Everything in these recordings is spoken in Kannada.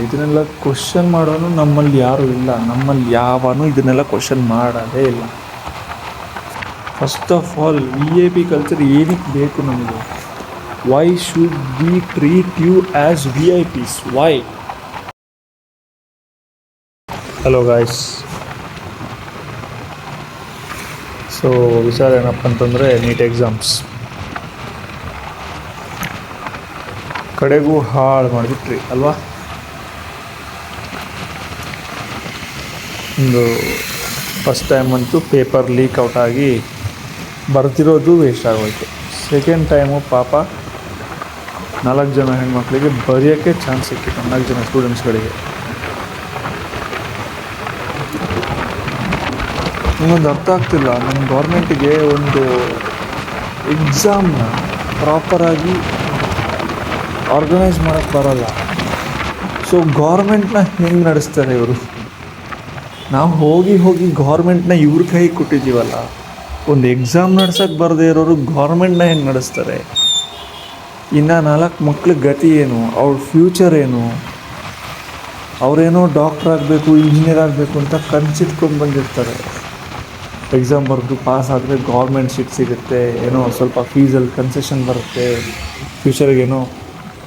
ಇದನ್ನೆಲ್ಲ ಕ್ವಶನ್ ಮಾಡೋನು ನಮ್ಮಲ್ಲಿ ಯಾರೂ ಇಲ್ಲ. ನಮ್ಮಲ್ಲಿ ಯಾವನು ಇದನ್ನೆಲ್ಲ ಕ್ವಶನ್ ಮಾಡೋದೇ ಇಲ್ಲ. First of all VIP culture ಏನಕ್ಕೆ ಬೇಕು ನಮಗೆ? Why should we treat you as VIPs? Why? Hello guys. So ವಿಚಾರ ಏನಪ್ಪ ಅಂತಂದರೆ, ನೀಟ್ ಎಕ್ಸಾಮ್ಸ್ ಕಡೆಗೂ ಹಾಳು ಮಾಡಿಬಿಟ್ರಿ ಅಲ್ವಾ? ಒಂದು ಫಸ್ಟ್ ಟೈಮ್ ಅಂತೂ ಪೇಪರ್ ಲೀಕ್ ಔಟ್ ಆಗಿ ಬರ್ತಿರೋದು ವೇಸ್ಟ್ ಆಗೋಯ್ತು. ಸೆಕೆಂಡ್ ಟೈಮು ಪಾಪ 4 ಜನ ಹೆಣ್ಮಕ್ಳಿಗೆ ಬರೆಯೋಕ್ಕೆ ಚಾನ್ಸ್ ಸಿಕ್ಕಿತ್ತು, 4 ಜನ ಸ್ಟೂಡೆಂಟ್ಸ್ಗಳಿಗೆ. ಇನ್ನೊಂದು ಅರ್ಥ ಆಗ್ತಿಲ್ಲ, ನಮ್ಮ ಗೌರ್ಮೆಂಟಿಗೆ ಒಂದು ಎಕ್ಸಾಮ್ನ ಪ್ರಾಪರಾಗಿ ಆರ್ಗನೈಸ್ ಮಾಡೋಕ್ಕೆ ಬರೋಲ್ಲ. ಸೊ ಗೌರ್ಮೆಂಟ್ನ ಹೆಂಗೆ ನಡೆಸ್ತಾರೆ ಇವರು? ನಾವು ಹೋಗಿ ಗೌರ್ಮೆಂಟ್ನ ಇವ್ರ ಕೈ ಕೊಟ್ಟಿದ್ದೀವಲ್ಲ. ಒಂದು ಎಕ್ಸಾಮ್ ನಡ್ಸೋಕ್ಕೆ ಬರದೇ ಇರೋರು ಗೌರ್ಮೆಂಟ್ನ ಹೆಂಗೆ ನಡೆಸ್ತಾರೆ? ಇನ್ನು 4 ಮಕ್ಳ ಗತಿ ಏನು? ಅವ್ರ ಫ್ಯೂಚರ್ ಏನು? ಅವರೇನೋ ಡಾಕ್ಟ್ರ್ ಆಗಬೇಕು, ಇಂಜಿನಿಯರ್ ಆಗಬೇಕು ಅಂತ ಕನಸಿಟ್ಕೊಂಡು ಬಂದಿರ್ತಾರೆ. ಎಕ್ಸಾಮ್ ಬರೆದು ಪಾಸ್ ಆದರೆ ಗೌರ್ಮೆಂಟ್ ಸೀಟ್ ಸಿಗುತ್ತೆ, ಏನೋ ಸ್ವಲ್ಪ ಫೀಸಲ್ಲಿ ಕನ್ಸೆಷನ್ ಬರುತ್ತೆ, ಫ್ಯೂಚರ್ಗೇನೋ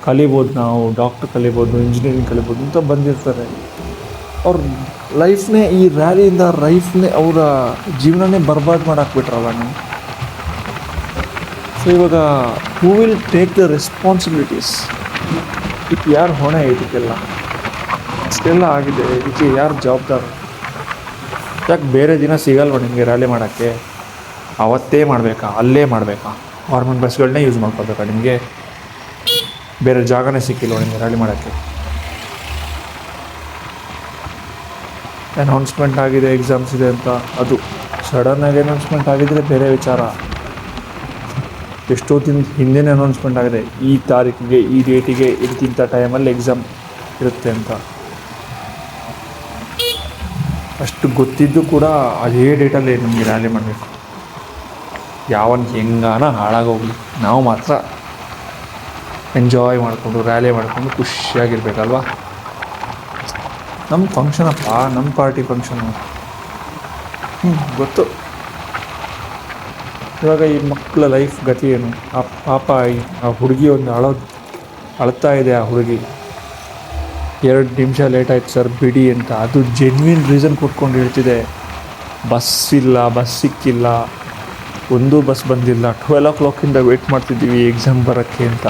ಕಲಿಬೋದು, ನಾವು ಡಾಕ್ಟ್ರ್ ಕಲಿಬೋದು, ಇಂಜಿನಿಯರಿಂಗ್ ಕಲಿಬೋದು ಅಂತ ಬಂದಿರ್ತಾರೆ. ಅವ್ರ ಲೈಫ್ನೇ, ಈ ರ್ಯಾಲಿಯಿಂದ ಅವರ ಜೀವನನೇ ಬರ್ಬಾದ್ ಮಾಡಾಕ್ಬಿಟ್ರಲ್ಲ ನೀವು. ಸೊ ಇವಾಗ who will take the responsibilities? ಇದಕ್ಕೆ ಯಾರು ಹೊಣೆ? ಇದಕ್ಕೆಲ್ಲ ಇಷ್ಟೆಲ್ಲ ಆಗಿದೆ, ಇದಕ್ಕೆ ಯಾರು ಜವಾಬ್ದಾರ? ಯಾಕೆ ಬೇರೆ ದಿನ ಸಿಗಲ್ವ ನಿಮಗೆ ರ್ಯಾಲಿ ಮಾಡೋಕ್ಕೆ? ಅವತ್ತೇ ಮಾಡಬೇಕಾ? ಅಲ್ಲೇ ಮಾಡಬೇಕಾ? ಗೌರ್ಮೆಂಟ್ ಬಸ್ಗಳನ್ನೇ ಯೂಸ್ ಮಾಡ್ಕೋಬೇಕಾ ನಿಮಗೆ? ಬೇರೆ ಜಾಗನೇ ಸಿಕ್ಕಿಲ್ವ ನಿಮಗೆ ರ್ಯಾಲಿ ಮಾಡೋಕ್ಕೆ? ಅನೌನ್ಸ್ಮೆಂಟ್ ಆಗಿದೆ ಎಕ್ಸಾಮ್ಸ್ ಇದೆ ಅಂತ, ಅದು ಸಡನ್ನಾಗಿ ಅನೌನ್ಸ್ಮೆಂಟ್ ಆಗಿದ್ದರೆ ಬೇರೆ ವಿಚಾರ. ಎಷ್ಟೋ ದಿನ ಹಿಂದೆನೇ ಅನೌನ್ಸ್ಮೆಂಟ್ ಆಗಿದೆ, ಈ ತಾರೀಕಿಗೆ, ಈ ಡೇಟಿಗೆ, ಇಂಥ ಟೈಮಲ್ಲಿ ಎಕ್ಸಾಮ್ ಇರುತ್ತೆ ಅಂತ. ಅಷ್ಟು ಗೊತ್ತಿದ್ದು ಕೂಡ ಅದೇ ಡೇಟಲ್ಲಿ ನಮಗೆ ರ್ಯಾಲಿ ಮಾಡಬೇಕು. ಯಾವನ್ ಹೆಂಗಾನ ಹಾಳಾಗೋಗ್ಲಿ, ನಾವು ಮಾತ್ರ ಎಂಜಾಯ್ ಮಾಡಿಕೊಂಡು ರ್ಯಾಲಿ ಮಾಡಿಕೊಂಡು ಖುಷಿಯಾಗಿರ್ಬೇಕಲ್ವ? ನಮ್ಮ ಫಂಕ್ಷನಪ್ಪ, ನಮ್ಮ ಪಾರ್ಟಿ ಫಂಕ್ಷನು. ಗೊತ್ತು. ಇವಾಗ ಈ ಮಕ್ಕಳ ಲೈಫ್ ಗತಿ ಏನು? ಆ ಪಾಪ, ಆ ಹುಡುಗಿ ಒಂದು ಅಳ್ತಾ ಇದೆ. ಆ ಹುಡುಗಿ 2 ನಿಮಿಷ ಲೇಟ್ ಆಯ್ತು ಸರ್ ಬಿಡಿ ಅಂತ, ಅದು ಜೆನ್ವಿನ್ ರೀಸನ್ ಕೊಟ್ಕೊಂಡು ಹೇಳ್ತಿದೆ. ಬಸ್ ಇಲ್ಲ, ಬಸ್ ಸಿಕ್ಕಿಲ್ಲ, ಒಂದು ಬಸ್ ಬಂದಿಲ್ಲ, 12 o'clock ವೇಟ್ ಮಾಡ್ತಿದ್ದೀವಿ ಎಕ್ಸಾಮ್ ಬರೋಕ್ಕೆ ಅಂತ.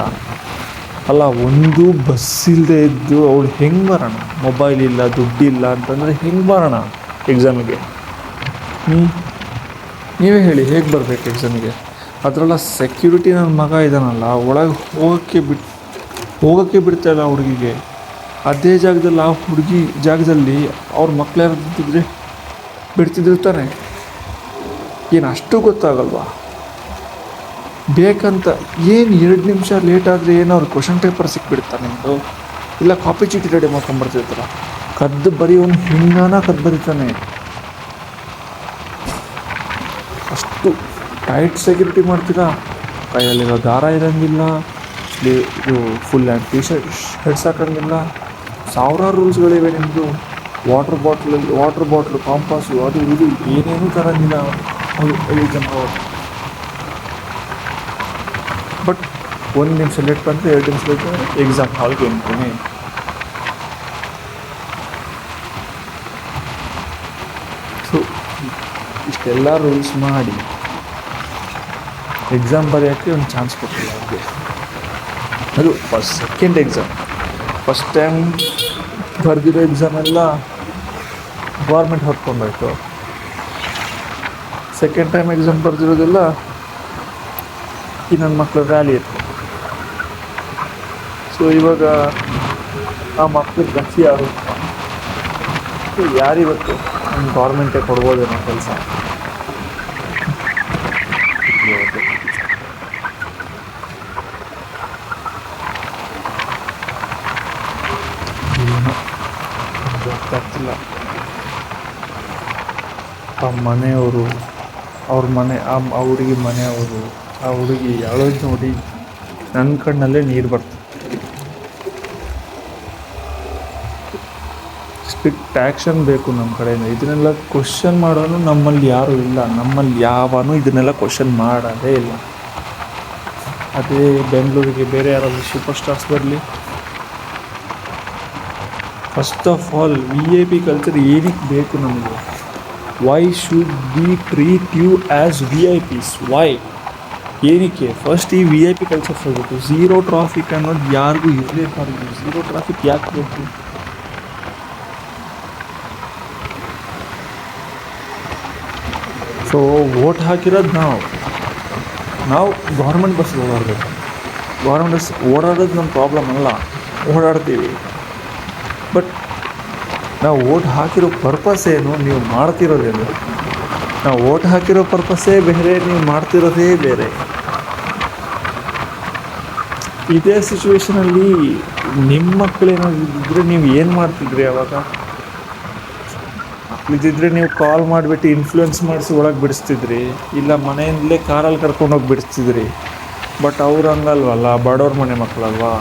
ಅಲ್ಲ, ಒಂದು ಬಸ್ ಇಲ್ಲದೆ ಇದ್ದು ಅವಳು ಹೆಂಗೆ ಬರೋಣ? ಮೊಬೈಲ್ ಇಲ್ಲ, ದುಡ್ಡಿಲ್ಲ ಅಂತಂದರೆ ಹೆಂಗೆ ಬರೋಣ ಎಕ್ಸಾಮಿಗೆ? ನೀವೇ ಹೇಳಿ, ಹೇಗೆ ಬರಬೇಕು ಎಕ್ಸಾಮಿಗೆ? ಅದರಲ್ಲ ಸೆಕ್ಯೂರಿಟಿ ನನ್ನ ಮಗ ಇದ್ದಾನಲ್ಲ, ಒಳಗೆ ಹೋಗೋಕ್ಕೆ ಬಿಡ್ತಾಯಿಲ್ಲ ಆ ಹುಡುಗಿಗೆ. ಅದೇ ಜಾಗದಲ್ಲಿ, ಆ ಹುಡುಗಿ ಜಾಗದಲ್ಲಿ ಅವ್ರ ಮಕ್ಳು ಯಾರು ಬಿಡ್ತಿದ್ರು ತಾನೆ? ಏನು ಅಷ್ಟು ಗೊತ್ತಾಗಲ್ವಾ? ಬೇಕಂತ ಏನು 2 ನಿಮಿಷ ಲೇಟ್ ಆದರೆ ಏನು ಅವ್ರು ಕ್ವಶನ್ ಪೇಪರ್ ಸಿಕ್ಬಿಡ್ತಾರೆ ನಿಮ್ಮದು? ಇಲ್ಲ ಕಾಪಿ ಚೀಟಿ ರೆಡಿ ಮಾಡ್ಕೊಂಬರ್ತಿರ್ತಾರ? ಕದ್ದು ಬರೆಯೋನು ಹಿಂಗಾನ ಕದ್ದು ಬರೀತಾನೆ. ಅಷ್ಟು ಟೈಟ್ ಸೆಕ್ಯೂರಿಟಿ ಮಾಡ್ತೀರಾ? ಕೈಯಲ್ಲಿರೋ ದಾರ ಇರೋಂಗಿಲ್ಲ, ಇದು ಫುಲ್ ಆ್ಯಂಡ್ ಶರ್ಟ್ಸ್ ಹಾಕೋಂಗಿಲ್ಲ. ಸಾವಿರಾರು ರೂಲ್ಸ್ಗಳಿವೆ ನಿಮ್ಮದು. ವಾಟರ್ ಬಾಟ್ಲು, ಕಾಂಪಾಸು, ಅದು ಇದು ಏನೇನೂ ತರೋಂಗಿಲ್ಲ ಎಕ್ಸಾಮ್. ಬಟ್ 1 ನಿಮಿಷ ಲೇಟ್ ಬಂದರೆ 2 ನಿಮಿಷ ಲೇಟ್ ಬಂದರೆ ಎಕ್ಸಾಮ್ ಹಾಲ್ಗೆ ಎಂಟ್ರಿ. ಸೊ ಇಷ್ಟೆಲ್ಲ ರೂಲ್ಸ್ ಮಾಡಿ ಎಕ್ಸಾಮ್ ಬರೆಯೋಕ್ಕೆ ಒಂದು ಚಾನ್ಸ್ ಕೊಟ್ಟಿಲ್ಲ ಅವ್ರಿಗೆ. ಅದು ಸೆಕೆಂಡ್ ಎಕ್ಸಾಮ್. ಫಸ್ಟ್ ಟೈಮ್ ಬರೆದಿರೋ ಎಕ್ಸಾಮೆಲ್ಲ ಗೌರ್ಮೆಂಟ್ ಹೊತ್ಕೊಂಡೋಯ್ತು. ಸೆಕೆಂಡ್ ಟೈಮ್ ಎಕ್ಸಾಮ್ ಬರೆದಿರೋದೆಲ್ಲ ಈ ನನ್ನ ಮಕ್ಕಳ ರ್ಯಾಲಿ ಇತ್ತು. ಸೊ ಇವಾಗ ಆ ಮಕ್ಕಳಿಗೆ ಗತಿ ಯಾರು? ಯಾರಿವತ್ತು ನಮ್ಮ ಗೌರ್ಮೆಂಟೇ ಕೊಡ್ಬೋದೇನೋ ಕೆಲಸ. ಗೊತ್ತಾಗ್ತಿಲ್ಲ. ಆ ಮನೆಯವರು, ಅವ್ರ ಮನೆ, ಆ ಹುಡುಗಿ ಮನೆಯವರು, ಆ ಹುಡುಗಿ ಯಾಳೋದು ನೋಡಿ ನನ್ನ ಕಣ್ಣಲ್ಲೇ ನೀರು ಬರ್ತದೆ. ಸ್ಟ್ರಿಕ್ಟ್ ಆ್ಯಕ್ಷನ್ ಬೇಕು ನಮ್ಮ ಕಡೆಯಿಂದ. ಇದನ್ನೆಲ್ಲ ಕ್ವಶನ್ ಮಾಡೋನು ನಮ್ಮಲ್ಲಿ ಯಾರೂ ಇಲ್ಲ. ನಮ್ಮಲ್ಲಿ ಯಾವನು ಇದನ್ನೆಲ್ಲ ಕ್ವಶನ್ ಮಾಡೋದೇ ಇಲ್ಲ. ಅದೇ ಬೆಂಗಳೂರಿಗೆ ಬೇರೆ ಯಾರಾದರೂ ಸೂಪರ್ ಸ್ಟಾರ್ಸ್ ಬರಲಿ, first of all VIP culture ಏನಕ್ಕೆ ಬೇಕು ನಮಗೆ? Why should we treat you as VIPs? Why? ಏನಕ್ಕೆ? ಫಸ್ಟ್ ಈ VIP ಕಲ್ಚರ್ ಹೋಗ್ಬೇಕು. ಝೀರೋ ಟ್ರಾಫಿಕ್ ಅನ್ನೋದು ಯಾರಿಗೂ ಇರಲೇಬಾರ್ದು. ಝೀರೋ ಟ್ರಾಫಿಕ್ ಯಾಕೆ ಬೇಕು? ಸೊ ವೋಟ್ ಹಾಕಿರೋದು ನಾವು ಗೌರ್ಮೆಂಟ್ ಬಸ್ ಓಡಾಡಬೇಕು. ಗೌರ್ಮೆಂಟ್ ಬಸ್ ಓಡಾಡೋದು ನಮ್ಮ ಪ್ರಾಬ್ಲಮ್ ಅಲ್ಲ, ಓಡಾಡ್ತೀವಿ. ಬಟ್ ನಾವು ವೋಟ್ ಹಾಕಿರೋ ಪರ್ಪಸ್ ಏನು, ನೀವು ಮಾಡ್ತಿರೋದೇನು? ನಾವು ವೋಟ್ ಹಾಕಿರೋ ಪರ್ಪಸ್ಸೇ ಬೇರೆ, ನೀವು ಮಾಡ್ತಿರೋದೇ ಬೇರೆ. ಇದೇ ಸಿಚುವೇಷನಲ್ಲಿ ನಿಮ್ಮ ಮಕ್ಕಳೇನಾದ್ರು ಇದ್ದರೆ ನೀವು ಏನು ಮಾಡ್ತಿದ್ರಿ ಅವಾಗ? ಇದಿದ್ರೆ ನೀವು ಕಾಲ್ ಮಾಡಿಬಿಟ್ಟು ಇನ್ಫ್ಲೂಯೆನ್ಸ್ ಮಾಡಿಸಿ ಒಳಗೆ ಬಿಡಿಸ್ತಿದ್ರಿ, ಇಲ್ಲ ಮನೆಯಿಂದಲೇ ಕಾರಲ್ಲಿ ಕರ್ಕೊಂಡೋಗಿ ಬಿಡಿಸ್ತಿದ್ರಿ. ಬಟ್ ಅವ್ರು ಹಂಗಲ್ವಲ್ಲ, ಬಡವ್ರ ಮನೆ ಮಕ್ಕಳಲ್ವಾ,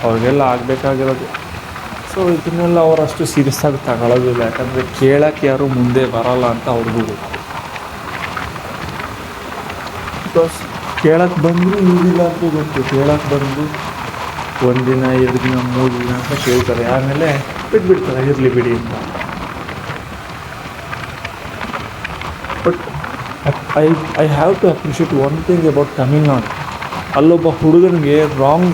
ಅವ್ರಿಗೆಲ್ಲ ಆಗಬೇಕಾಗಿರೋದು. ಸೊ ಇದನ್ನೆಲ್ಲ ಅವ್ರು ಅಷ್ಟು ಸೀರಿಯಸ್ಸಾಗಿ ತಗೊಳ್ಳೋದಿಲ್ಲ. ಯಾಕಂದರೆ ಕೇಳೋಕ್ಕೆ ಯಾರೂ ಮುಂದೆ ಬರೋಲ್ಲ ಅಂತ ಅವ್ರಿಗೂ ಗೊತ್ತು. ಬಿಕಾಸ್ ಕೇಳಕ್ಕೆ ಬಂದರೂ ಇರಲಿಲ್ಲ ಅಂತ ಗೊತ್ತು. ಕೇಳಕ್ಕೆ ಬಂದು 1 ದಿನ 2 ದಿನ 3 ದಿನ ಅಂತ ಕೇಳ್ತಾರೆ, ಆಮೇಲೆ ಬಿಟ್ಬಿಡ್ತಾರೆ, ಇರಲಿ ಬಿಡಿ ಅಂತ. But I have to appreciate one thing about Tamil Nadu. ಅಲ್ಲೊಬ್ಬ ಹುಡುಗನಿಗೆ ರಾಂಗ್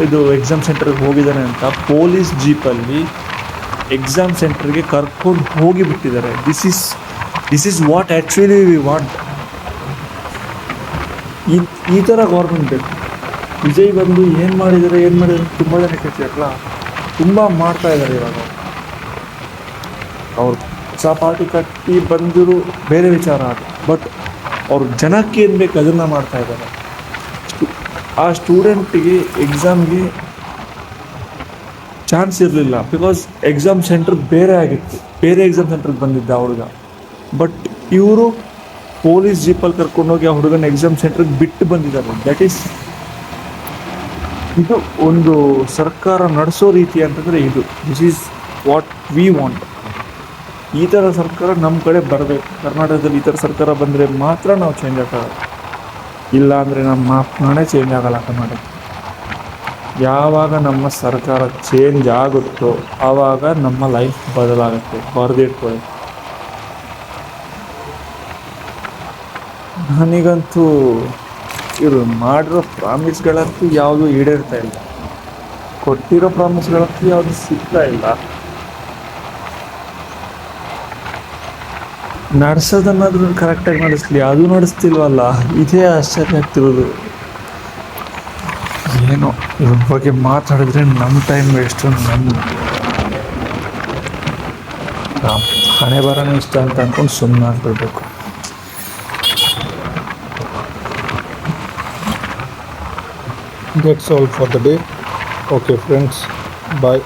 ಇದು ಎಕ್ಸಾಮ್ ಸೆಂಟರ್ಗೆ ಹೋಗಿದ್ದಾನೆ ಅಂತ ಪೊಲೀಸ್ ಜೀಪಲ್ಲಿ ಎಕ್ಸಾಮ್ ಸೆಂಟರ್ಗೆ ಕರ್ಕೊಂಡು ಹೋಗಿಬಿಟ್ಟಿದ್ದಾರೆ. This is what actually we want. ಈ ಥರ ಗೌರ್ಮೆಂಟ್ ಬೇಕು. ವಿಜಯ್ ಬಂದು ಏನು ಮಾಡಿದ್ದಾರೆ ತುಂಬ ಜನ ಕೇಳ್ತಿರಲ್ಲ, ತುಂಬ ಮಾಡ್ತಾಯಿದ್ದಾರೆ ಇವಾಗ. ಅವ್ರು ಹೊಸ ಪಾರ್ಟಿ ಕಟ್ಟಿ ಬಂದರೂ ಬೇರೆ ವಿಚಾರ ಅದು. ಬಟ್ ಅವ್ರು ಜನಕ್ಕೆ ಏನು ಬೇಕು ಅದನ್ನು ಮಾಡ್ತಾಯಿದ್ದಾರೆ. ಆ ಸ್ಟೂಡೆಂಟಿಗೆ ಎಕ್ಸಾಮ್ಗೆ ಚಾನ್ಸ್ ಇರಲಿಲ್ಲ, ಬಿಕಾಸ್ ಎಕ್ಸಾಮ್ ಸೆಂಟ್ರ್ ಬೇರೆ ಆಗಿತ್ತು. ಬೇರೆ ಎಕ್ಸಾಮ್ ಸೆಂಟ್ರಿಗೆ ಬಂದಿದ್ದ ಆ ಹುಡುಗ. ಬಟ್ ಇವರು ಪೊಲೀಸ್ ಜೀಪಲ್ಲಿ ಕರ್ಕೊಂಡೋಗಿ ಆ ಹುಡುಗನ ಎಕ್ಸಾಮ್ ಸೆಂಟ್ರಿಗೆ ಬಿಟ್ಟು ಬಂದಿದ್ದಾರೆ. ಇದು ಒಂದು ಸರ್ಕಾರ ನಡೆಸೋ ರೀತಿ ಅಂತಂದರೆ ಇದು. This is what we want. ಈ ಥರ ಸರ್ಕಾರ ನಮ್ಮ ಕಡೆ ಬರಬೇಕು. ಕರ್ನಾಟಕದಲ್ಲಿ ಈ ಥರ ಸರ್ಕಾರ ಬಂದರೆ ಮಾತ್ರ ನಾವು ಚೇಂಜ್ ಆಗೋದು. ಇಲ್ಲ ಅಂದರೆ ನಮ್ಮ ನಾನೇ ಚೇಂಜ್ ಆಗೋಲ್ಲ ಕರ್ನಾಟಕ. ಯಾವಾಗ ನಮ್ಮ ಸರ್ಕಾರ ಚೇಂಜ್ ಆಗುತ್ತೋ ಆವಾಗ ನಮ್ಮ ಲೈಫ್ ಬದಲಾಗುತ್ತೆ. ಬರೆದಿಟ್ಕೊಳ್ಳಿ. ನನಗಂತೂ ಇವರು ಮಾಡಿರೋ ಪ್ರಾಮಿಸ್ಗಳಂತೂ ಯಾವುದೂ ಈಡೇರ್ತಾ ಇಲ್ಲ. ಕೊಟ್ಟಿರೋ ಪ್ರಾಮಿಸ್ಗಳಂತೂ ಯಾವುದು ಸಿಗ್ತಾ ಇಲ್ಲ. ನಡೆಸೋದನ್ನಾದ್ರೂ ಕರೆಕ್ಟಾಗಿ ನಡೆಸಲಿ, ಅದು ನಡೆಸ್ತಿಲ್ವಲ್ಲ. ಇದೇ ಆಶ್ಚರ್ಯ ಆಗ್ತಿರೋದು. ಏನೋ ಇದ್ರ ಬಗ್ಗೆ ಮಾತಾಡಿದ್ರೆ ನಮ್ಮ ಟೈಮ್ ವೇಸ್ಟು. ನಮ್ಮ ಹಣೆ ಬರೋನೇ ಇಷ್ಟ ಅಂತ ಅಂದ್ಕೊಂಡು ಸುಮ್ಮನೆ ಆಗ್ಬಿಡ್ಬೇಕು. That's all for the day. Okay friends, bye.